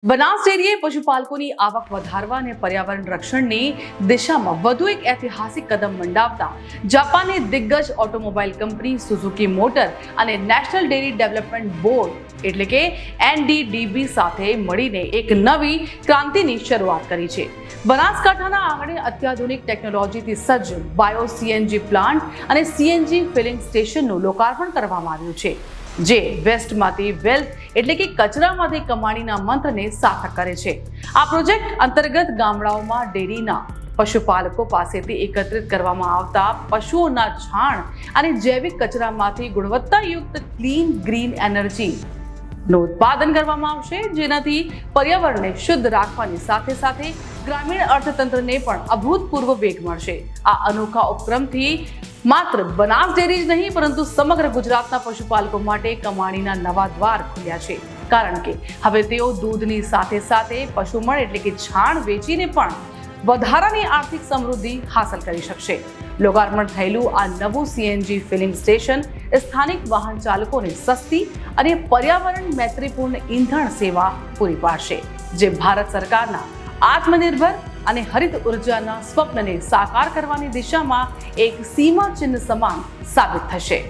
બનાસ ડેરીએ પશુપાલકોની આવક વધારવા અને પર્યાવરણ રક્ષણની દિશામાં વધુ એક ઐતિહાસિક કદમ મંડાવતા જાપાનની દિગ્ગજ ઓટોમોબાઈલ કંપની સુઝુકી મોટર અને નેશનલ ડેરી ડેવલપમેન્ટ બોર્ડ એટલે કે NDDB સાથે મળીને એક નવી ક્રાંતિની શરૂઆત કરી છે। બનાસકાંઠાના આંગણે અત્યાધુનિક ટેકનોલોજીથી સજ્જ બાયો CNG પ્લાન્ટ અને CNG ફિલિંગ સ્ટેશનનું લોકાર્પણ કરવામાં આવ્યું છે, જે વેસ્ટમાંથી વેલ્થ એટલે કે કચરામાંથી કમાણીના મંત્રને સાર્થક કરે છે। આ પ્રોજેક્ટ અંતર્ગત ગામડાઓમાં ડેરીના પશુપાલકો પાસેથી એકત્રિત કરવામાં આવતા પશુઓના છાણ અને જૈવિક કચરામાંથી ગુણવત્તાયુક્ત ક્લીન ગ્રીન એનર્જી નું ઉત્પાદન કરવામાં આવશે, જેનાથી પર્યાવરણને શુદ્ધ રાખવાની સાથે સાથે ગ્રામીણ અર્થતંત્રને પણ અભૂતપૂર્વ વેગ મળશે। આ અનોખા ઉપક્રમથી માત્ર બનાસ ડેરી જ નહીં પરંતુ સમગ્ર ગુજરાતના પશુપાલકો માટે કમાણીના નવા દ્વાર ખુલ્યા છે, કારણ કે હવે તેઓ દૂધની સાથે સાથે પશુમળ એટલે કે છાણ વેચીને પણ વધારાની આર્થિક સમૃદ્ધિ હાંસલ કરી શકશે। લોકાર્પણ થયેલું આ નવું CNG ફિલિંગ સ્ટેશન સ્થાનિક વાહન ચાલકોને સસ્તી અને પર્યાવરણ મૈત્રીપૂર્ણ ઈંધણ સેવા પૂરી પાડશે, જે ભારત સરકારના આત્મનિર્ભર અને હરિત ઉર્જાના સ્વપ્નને સાકાર કરવાની દિશામાં એક સીમાચિહ્ન સમાન સાબિત થશે।